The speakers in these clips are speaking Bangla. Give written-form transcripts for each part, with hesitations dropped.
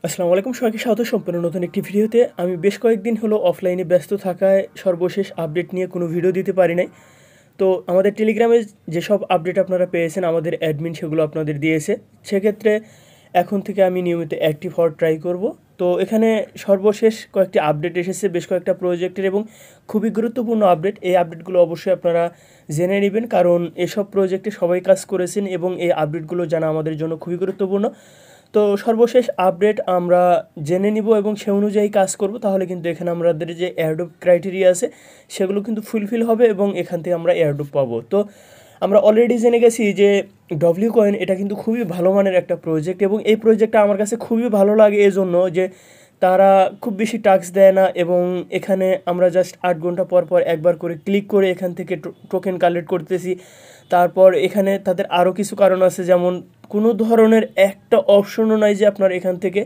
আসসালামু আলাইকুম, সবাইকে স্বাগত সম্পূর্ণ নতুন একটি ভিডিওতে। আমি বেশ কয়েকদিন হলো অফলাইনে ব্যস্ত থাকায় সর্বশেষ আপডেট নিয়ে কোনো ভিডিও দিতে পারি নাই। তো আমাদের টেলিগ্রামে যেসব আপডেট আপনারা পেয়েছেন আমাদের অ্যাডমিন সেগুলো আপনাদের দিয়েছে। সেক্ষেত্রে এখন থেকে আমি নিয়মিত অ্যাক্টিভ হওয়ার ট্রাই করব। তো এখানে সর্বশেষ কয়েকটি আপডেট এসেছে বেশ কয়েকটা প্রজেক্টের এবং খুবই গুরুত্বপূর্ণ আপডেট। এই আপডেটগুলো অবশ্যই আপনারা জেনে নেবেন, কারণ এসব প্রজেক্টে সবাই কাজ করেছেন এবং এই আপডেটগুলো জানা আমাদের জন্য খুবই গুরুত্বপূর্ণ। তো সর্বশেষ আপডেট আমরা জেনে নিব এবং সে অনুযায়ী কাজ করব, তাহলে কিন্তু এখানে আমাদের যে এয়ারড্রপ ক্রাইটেরিয়া আছে সেগুলো কিন্তু ফুলফিল হবে এবং এখান থেকে আমরা এয়ারড্রপ পাবো। তো আমরা অলরেডি জেনে গেছি যে ডব্লিউ কয়েন এটা কিন্তু খুবই ভালো মানের একটা প্রজেক্ট এবং এই প্রজেক্টটা আমার কাছে খুবই ভালো লাগে এজন্য যে তারা খুব বেশি টাস্ক দেয় না এবং এখানে আমরা জাস্ট 8 ঘন্টা পর পর একবার করে ক্লিক করে এখান থেকে টোকেন কালেক্ট করতেছি। তারপর এখানে তাদের আরও কিছু কারণ আছে, যেমন কোনো ধরনের একটা অপশনও নাই যে আপনার এখান থেকে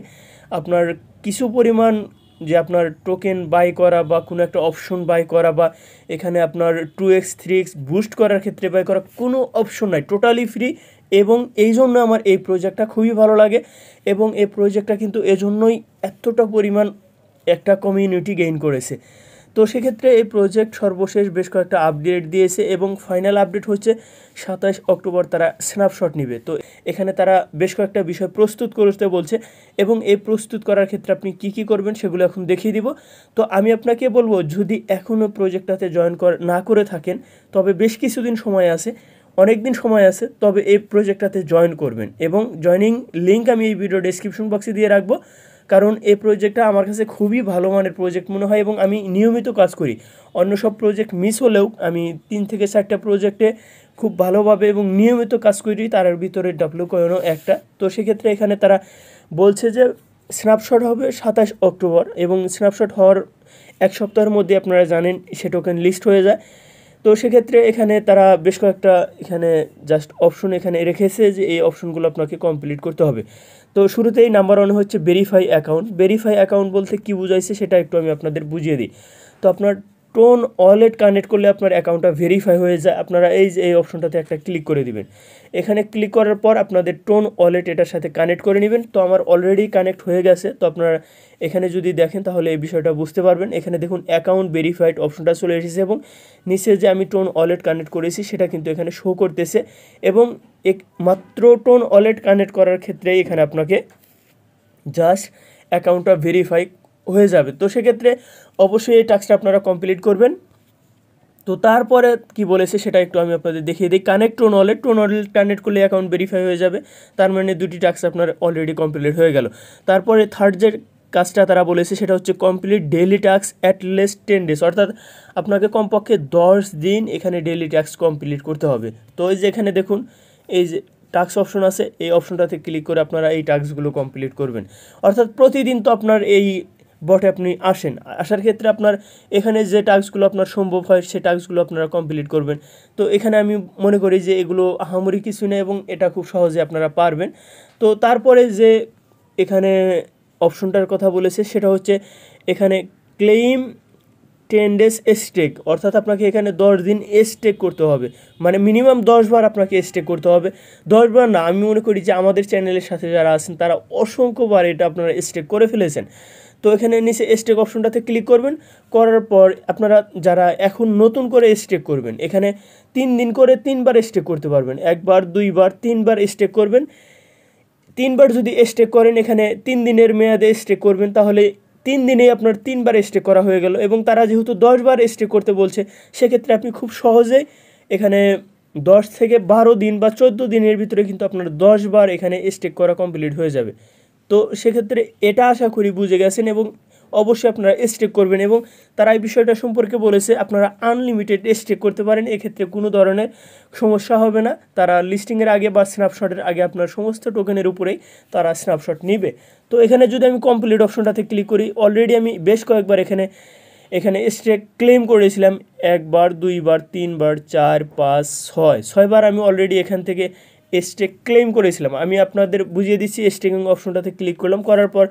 আপনার কিছু পরিমাণ যে আপনার টোকেন বাই করা বা কোনো একটা অপশন বাই করা বা এখানে আপনার 2x 3x বুস্ট করার ক্ষেত্রে বাই করা কোনো অপশন নাই, টোটালি ফ্রি। এবং এই জন্য আমার এই প্রজেক্টটা খুবই ভালো লাগে এবং এই প্রজেক্টটা কিন্তু এজন্যই এতটা পরিমাণ একটা কমিউনিটি গেইন করেছে। তো সেক্ষেত্রে এই প্রজেক্ট সর্বশেষ বেশ কয়েকটা আপডেট দিয়েছে এবং ফাইনাল আপডেট হচ্ছে 27 অক্টোবর তারা স্ন্যাপশট নেবে। তো এখানে তারা বেশ কয়েকটা বিষয় প্রস্তুত করতে বলছে এবং এই প্রস্তুত করার ক্ষেত্রে আপনি কি করবেন সেগুলো এখন দেখিয়ে দিব। তো আমি আপনাকে বলবো, যদি এখনও প্রজেক্টটাতে জয়েন না করে থাকেন তবে বেশ কিছুদিন সময় আছে, অনেক দিন সময় আছে, তবে এই প্রজেক্টটাতে জয়েন করবেন এবং জয়নিং লিঙ্ক আমি এই ভিডিও ডেসক্রিপশন বক্সে দিয়ে রাখবো। কারণ এই প্রজেক্টটা আমার কাছে খুবই ভালো মানের প্রজেক্ট মনে হয় এবং আমি নিয়মিত কাজ করি। অন্য সব প্রজেক্ট মিস হলেও আমি 3 থেকে 4টা প্রজেক্টে খুব ভালোভাবে এবং নিয়মিত কাজ করি, তার ভিতরে ডব্লিউ কয়েনও একটা। তো সেক্ষেত্রে এখানে তারা বলছে যে স্ন্যাপশট হবে 27 অক্টোবর এবং স্ন্যাপশট হওয়ার এক সপ্তাহের মধ্যে আপনারা জানেন সে টোকেন লিস্ট হয়ে যায়। তো সেক্ষেত্রে এখানে তারা বেশ কয়েকটা এখানে জাস্ট অপশন এখানে রেখেছে যে এই অপশনগুলো আপনাকে কমপ্লিট করতে হবে। তো শুরুতেই নাম্বার 1 হচ্ছে ভেরিফাই অ্যাকাউন্ট। ভেরিফাই অ্যাকাউন্ট বলতে কী বুঝাইছে সেটা একটু আমি আপনাদের বুঝিয়ে দিই। তো আপনার টোন ওয়ালেট কানেক্ট করলে আপনার অ্যাকাউন্টটা ভেরিফাই হয়ে যায়। আপনারা এই যে এই অপশনটাতে একটা ক্লিক করে দিবেন। এখানে ক্লিক করার পর আপনাদের টোন ওয়ালেট এটার সাথে কানেক্ট করে নেবেন। তো আমার অলরেডি কানেক্ট হয়ে গেছে। তো আপনারা এখানে যদি দেখেন তাহলে এই বিষয়টা বুঝতে পারবেন। এখানে দেখুন অ্যাকাউন্ট ভেরিফাইড অপশনটা চলে এসেছে এবং নিচে যে আমি টোন ওয়ালেট কানেক্ট করেছি সেটা কিন্তু এখানে শো করতেছে এবং মাত্র টোন ওয়ালেট কানেক্ট করার ক্ষেত্রে এখানে আপনাকে জাস্ট অ্যাকাউন্টটা ভেরিফাই হয়ে যাবে। তো সেক্ষেত্রে অবশ্যই এই টাস্কটা আপনারা কমপ্লিট করবেন। তো তারপরে কি বলেছে সেটা একটু আমি আপনাদের দেখিয়ে দিই। কানেক্ট টোন ওয়ালেট কানেক্ট করলে অ্যাকাউন্ট ভেরিফাই হয়ে যাবে। তার মানে 2টি টাস্ক আপনার অলরেডি কমপ্লিট হয়ে গেল। তারপরে থার্ড যে কাজটা তারা বলেছে সেটা হচ্ছে complete daily task at least 10 days, অর্থাৎ আপনাকে কমপক্ষে 10 দিন এখানে ডেইলি টাস্ক কমপ্লিট করতে হবে। তো এই যে এখানে দেখুন এই যে টাস্ক অপশন আছে, এই অপশনটাতে ক্লিক করে আপনারা এই টাস্কগুলো কমপ্লিট করবেন। অর্থাৎ প্রতিদিন তো আপনার এই বটে আপনি আসার ক্ষেত্রে আপনার এখানে যে টাস্কগুলো আপনার সম্ভব হয় সেই টাস্কগুলো আপনারা কমপ্লিট করবেন। তো এখানে আমি মনে করি যে এগুলো আহামরি কিছু নেই এবং এটা খুব সহজে আপনারা পারবেন। তো তারপরে যে এখানে অপশনটার কথা বলেছে সেটা হচ্ছে এখানে ক্লেইম 10 ডেজ স্টেক, অর্থাৎ আপনাকে এখানে 10 দিন স্টেক করতে হবে, মানে মিনিমাম 10 বার আপনাকে স্টেক করতে হবে। 10 বার না, আমি মনে করি যে আমাদের চ্যানেলের সাথে যারা আছেন তারা অসংখ্যবার এটা আপনারা স্টেক করে ফেলেছেন। তো এখানে নিচে স্টেক অপশনটাতে ক্লিক করবেন। করার পর আপনারা যারা এখন নতুন করে স্টেক করবেন এখানে 3 দিন করে 3 বার স্টেক করতে পারবেন, 1 বার 2 বার 3 বার স্টেক করবেন। 3 বার যদি স্টেক করেন এখানে 3 দিনের মেয়াদে স্টেক করবেন, তাহলে 3 দিনেই আপনার 3 বার স্টেক করা হয়ে গেল এবং তারা যেহেতু 10 বার স্টেক করতে বলছে সেক্ষেত্রে আপনি খুব সহজেই এখানে 10 থেকে 12 দিন বা 14 দিনের ভিতরে কিন্তু আপনার 10 বার এখানে স্টেক করা কমপ্লিট হয়ে যাবে। তো সেক্ষেত্রে এটা আশা করি বুঝে গেছেন এবং অবশ্যই আপনারা স্টেক করবেন এবং তারা এই বিষয়টা সম্পর্কে বলেছে আপনারা আনলিমিটেড স্টেক করতে পারেন, এক্ষেত্রে কোনো ধরনের সমস্যা হবে না। তারা লিস্টিংয়ের আগে বা স্ন্যাপশটের আগে আপনার সমস্ত টোকেনের উপরেই তারা স্ন্যাপশট নেবে। তো এখানে যদি আমি কমপ্লিট অপশনটাতে ক্লিক করি, অলরেডি আমি বেশ কয়েকবার এখানে স্টেক ক্লেম করেছিলাম, 1 বার 2 বার 3 বার 4 5 6 বার আমি অলরেডি এখান থেকে স্টেক ক্লেম করেছিলাম। আমি আপনাদের বুঝিয়ে দিচ্ছি। স্টেকিং অপশনটাতে ক্লিক করলাম, করার পর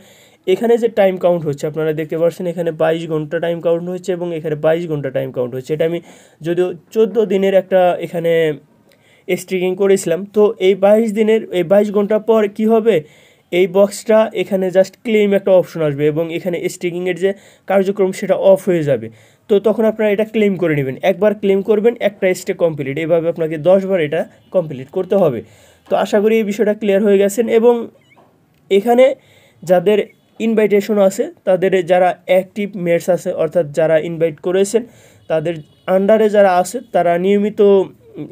এখানে যে টাইম কাউন্ট হচ্ছে আপনারা দেখতে পাচ্ছেন এখানে 22 ঘন্টা টাইম কাউন্ট হচ্ছে এবং এখানে 22 ঘন্টা টাইম কাউন্ট হচ্ছে। এটা আমি যদিও 14 দিনের একটা এখানে স্টেকিং করেছিলাম। তো এই 22 ঘন্টা পর কি হবে, এই বক্সটা এখানে জাস্ট ক্লেম একটা অপশন আসবে এবং এখানে স্টেকিংয়ের যে কার্যক্রম সেটা অফ হয়ে যাবে। তো তখন আপনারা এটা ক্লেম করে নেবেন, একবার ক্লেম করবেন একটা স্টেক কমপ্লিট, এভাবে আপনাকে 10বার এটা কমপ্লিট করতে হবে। তো আশা করি এই বিষয়টা ক্লিয়ার হয়ে গেছেন। এবং এখানে যাদের ইনভাইটেশন আছে, তাদের যারা অ্যাক্টিভ মেটস আছে অর্থাৎ যারা ইনভাইট করেছেন তাদের আন্ডারে যারা আছে তারা নিয়মিত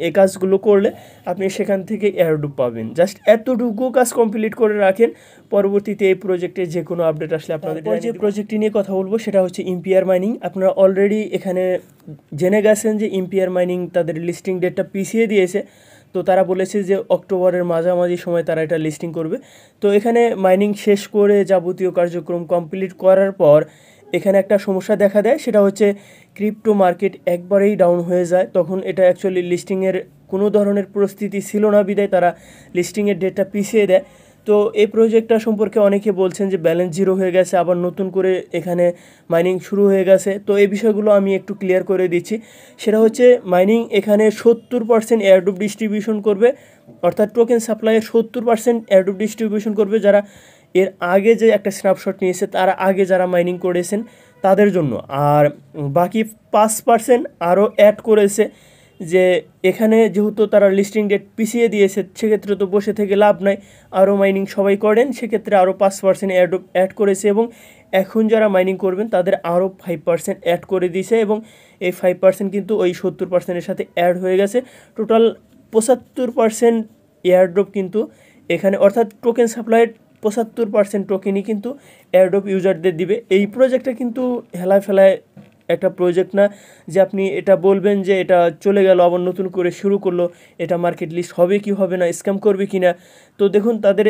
এই কাজগুলো করলে আপনি সেখান থেকে এয়ারড্রপ পাবেন। জাস্ট এতটুকু কাজ কমপ্লিট করে রাখেন, পরবর্তীতে এই প্রজেক্টে যে কোনো আপডেট আসলে আপনাদের যে প্রজেক্টটি নিয়ে কথা বলবো সেটা হচ্ছে ইম্পিয়ার মাইনিং। আপনারা অলরেডি এখানে জেনে গেছেন যে ইম্পিয়ার মাইনিং তাদের লিস্টিং ডেটটা পিছিয়ে দিয়েছে। তো তারা বলেছে যে অক্টোবরের মাঝামাঝি সময় তারা এটা লিস্টিং করবে। তো এখানে মাইনিং শেষ করে যাবতীয় কার্যক্রম কমপ্লিট করার পর এখানে একটা সমস্যা দেখা দেয়, সেটা হচ্ছে ক্রিপ্টো মার্কেট একবারেই ডাউন হয়ে যায়। তখন এটা অ্যাকচুয়ালি লিস্টিংয়ের কোনো ধরনের পরিস্থিতি ছিল না, বিদায় তারা লিস্টিংয়ের ডেটটা পিছিয়ে দেয়। তো এই প্রজেক্টটা সম্পর্কে অনেকে বলছেন যে ব্যালেন্স জিরো হয়ে গেছে, আবার নতুন করে এখানে মাইনিং শুরু হয়ে গেছে। তো এই বিষয়গুলো আমি একটু ক্লিয়ার করে দিচ্ছি। সেটা হচ্ছে মাইনিং এখানে 70% এয়ারড্রপ ডিস্ট্রিবিউশন করবে, অর্থাৎ টোকেন সাপ্লাইয়ের 70% এয়ারড্রপ ডিস্ট্রিবিউশন করবে যারা এর আগে যে একটা স্ন্যাপশট নিয়েছে, তারা আগে যারা মাইনিং করেছেন তাদের জন্য। আর বাকি 5% আরও অ্যাড করেছে, যে এখানে যেহেতু তারা লিস্টিং ডেট পিছিয়ে দিয়েছে সেক্ষেত্রে তো বসে থেকে লাভ নাই, আরও মাইনিং সবাই করেন, সেক্ষেত্রে আরও 5% অ্যাড করেছে। এবং এখন যারা মাইনিং করবেন তাদের আরও 5% অ্যাড করে দিয়েছে, এবং এই 5% কিন্তু ওই 70%-এর সাথে অ্যাড হয়ে গেছে। টোটাল 75% এয়ারড্রপ কিন্তু এখানে, অর্থাৎ টোকেন সাপ্লাইয়ের 75% টোকেনই কিন্তু এয়ারড্রপ ইউজারদের দিবে। এই প্রজেক্টটা কিন্তু হেলায় ফেলায় একটা প্রজেক্ট না যে আপনি এটা বলবেন যে এটা চলে গেল আবার নতুন করে শুরু করলো, এটা মার্কেট লিস্ট হবে কি হবে না, স্ক্যাম করবে কি না। তো দেখুন তাদের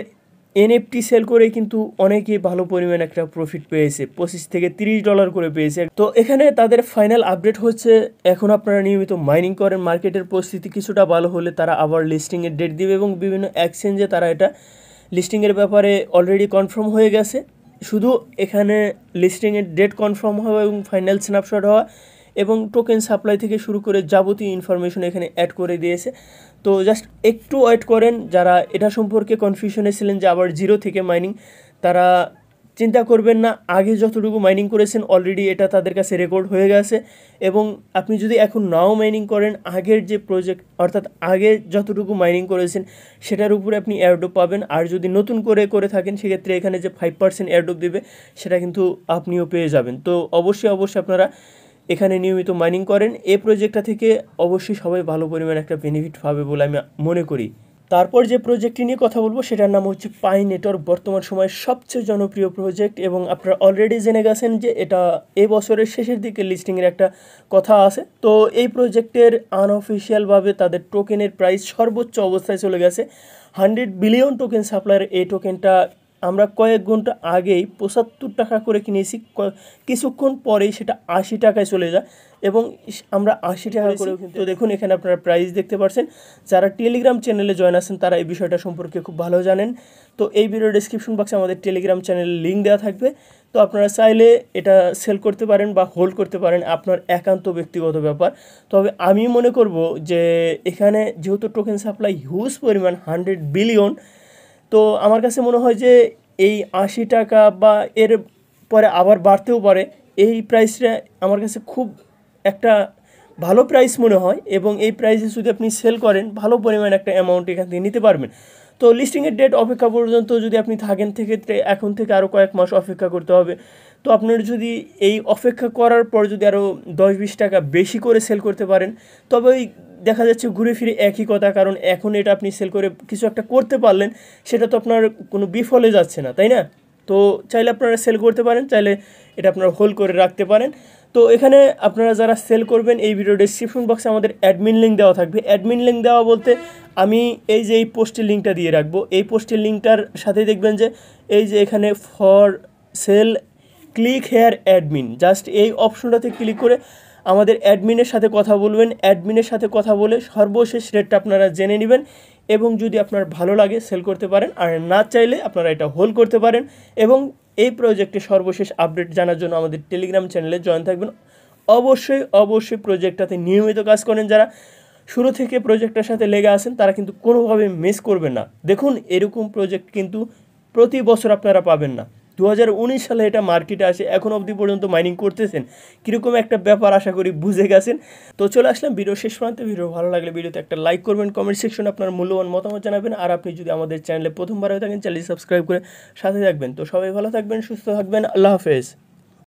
এনএফটি সেল করে কিন্তু অনেকেই ভালো পরিমাণ একটা প্রফিট পেয়েছে, $25 থেকে $30 করে পেয়েছে। তো এখানে তাদের ফাইনাল আপডেট হচ্ছে এখন আপনারা নিয়মিত মাইনিং করেন, মার্কেটের পরিস্থিতি কিছুটা ভালো হলে তারা আবার লিস্টিংয়ের ডেট দিবে, এবং বিভিন্ন এক্সচেঞ্জে তারা এটা লিস্টিংয়ের ব্যাপারে অলরেডি কনফার্ম হয়ে গেছে। শুধু এখানে লিস্টিংয়ের ডেট কনফার্ম হওয়া এবং ফাইনাল স্ন্যাপশট হওয়া এবং টোকেন সাপ্লাই থেকে শুরু করে যাবতীয় ইনফরমেশন এখানে অ্যাড করে দিয়েছে। তো জাস্ট একটু ওয়েট করেন, যারা এটা সম্পর্কে কনফিউশনে ছিলেন যে আবার জিরো থেকে মাইনিং, তারা চিন্তা করবেন না, আগে যতটুকু মাইনিং করেছেন অলরেডি এটা তাদের কাছে রেকর্ড হয়ে গেছে। এবং আপনি যদি এখন নাও মাইনিং করেন, আগের যে প্রজেক্ট অর্থাৎ আগে যতটুকু মাইনিং করেছেন সেটার উপরে আপনি এয়ারড্রপ পাবেন। আর যদি নতুন করে থাকেন সেক্ষেত্রে এখানে যে 5% এয়ারড্রপ দেবে সেটা কিন্তু আপনিও পেয়ে যাবেন। তো অবশ্যই আপনারা এখানে নিয়মিত মাইনিং করেন, এই প্রজেক্টটা থেকে অবশ্যই সবাই ভালো পরিমাণ একটা বেনিফিট পাবে বলে আমি মনে করি। তারপর যে প্রজেক্টটি নিয়ে কথা বলবো সেটার নাম হচ্ছে পাই নেটওয়ার্ক, বর্তমান সময়ের সবচেয়ে জনপ্রিয় প্রজেক্ট। এবং আপনারা অলরেডি জেনে গেছেন যে এটা এই বছরের শেষের দিকে লিস্টিংয়ের একটা কথা আছে। তো এই প্রজেক্টের আনঅফিসিয়ালভাবে তাদের টোকেনের প্রাইস সর্বোচ্চ অবস্থায় চলে গেছে। 100 বিলিয়ন টোকেন সাপ্লাইয়ের এই টোকেনটা আমরা কয়েক ঘন্টা আগেই 75 টাকা করে কিনেছি, কিছুক্ষণ পরেই সেটা 80 টাকায় চলে যায়, এবং আমরা 80 টাকা করেও কিন্তু দেখুন এখানে আপনারা প্রাইস দেখতে পাচ্ছেন। যারা টেলিগ্রাম চ্যানেলে জয়েন আছেন তারা এই বিষয়টা সম্পর্কে খুব ভালো জানেন। তো এই ভিডিও ডেসক্রিপশন বক্সে আমাদের টেলিগ্রাম চ্যানেলের লিঙ্ক দেওয়া থাকবে। তো আপনারা চাইলে এটা সেল করতে পারেন বা হোল্ড করতে পারেন, আপনার একান্ত ব্যক্তিগত ব্যাপার। তবে আমি মনে করব যে এখানে যেহেতু টোকেন সাপ্লাই হিউজ পরিমাণ 100 বিলিয়ন, তো আমার কাছে মনে হয় যে এই 80 টাকা বা এর পরে আবার বাড়তেও পারে, এই প্রাইসটা আমার কাছে খুব একটা ভালো প্রাইস মনে হয়। এবং এই প্রাইসে যদি আপনি সেল করেন ভালো পরিমাণ একটা অ্যামাউন্ট এখান থেকে নিতে পারবেন। তো লিস্টিংয়ের ডেট অপেক্ষা পর্যন্ত যদি আপনি থাকেন, সেক্ষেত্রে এখন থেকে আরও কয়েক মাস অপেক্ষা করতে হবে। তো আপনার যদি এই অপেক্ষা করার পর যদি আরও 10-20 টাকা বেশি করে সেল করতে পারেন, তবে ওই দেখা যাচ্ছে ঘুরে ফিরে একই কথা, কারণ এখন এটা আপনি সেল করে কিছু একটা করতে পারলেন, সেটা তো আপনার কোনো বিফলে যাচ্ছে না, তাই না? তো চাইলে আপনারা সেল করতে পারেন, চাইলে এটা আপনারা হোল্ড করে রাখতে পারেন। তো এখানে আপনারা যারা সেল করবেন, এই ভিডিও ডেসক্রিপশন বক্সে আমাদের অ্যাডমিন লিঙ্ক দেওয়া থাকবে। অ্যাডমিন লিঙ্ক দেওয়া বলতে আমি এই যে এই পোস্টের লিঙ্কটা দিয়ে রাখবো, এই পোস্টের লিঙ্কটার সাথে দেখবেন যে এই যে এখানে for sale click here admin, just এই অপশনটাতে ক্লিক করে আমাদের অ্যাডমিনের সাথে কথা বলবেন। অ্যাডমিনের সাথে কথা বলে সর্বশেষ রেটটা আপনারা জেনে নেবেন, এবং যদি আপনার ভালো লাগে সেল করতে পারেন, আর না চাইলে আপনারা এটা হোল্ড করতে পারেন। এবং এই প্রজেক্টের সর্বশেষ আপডেট জানার জন্য আমাদের টেলিগ্রাম চ্যানেলে জয়েন থাকবেন। অবশ্যই প্রজেক্টটাতে নিয়মিত কাজ করেন, যারা শুরু থেকে প্রজেক্টের সাথে লেগে আছেন তারা কিন্তু কোনোভাবে মিস করবেন না। দেখুন এরকম প্রজেক্ট কিন্তু প্রতি বছর আপনারা পাবেন না। 2019 সালে এটা মার্কেটে আসে, এখন অবধি পর্যন্ত মাইনিং করতেছেন। কীরকম একটা ব্যাপার আশা করি বুঝে গেছেন। তো চলে আসলাম ভিডিও শেষ প্রান্তে। ভিডিও ভালো লাগলে ভিডিওতে একটা লাইক করবেন, কমেন্ট সেকশনে আপনার মূল্যবান মতামত জানাবেন। আর আপনি যদি আমাদের চ্যানেলে প্রথমবার হয়ে থাকেন চ্যানেলটি সাবস্ক্রাইব করে সাথে থাকবেন। তো সবাই ভালো থাকবেন, সুস্থ থাকবেন, আল্লাহ হাফেজ।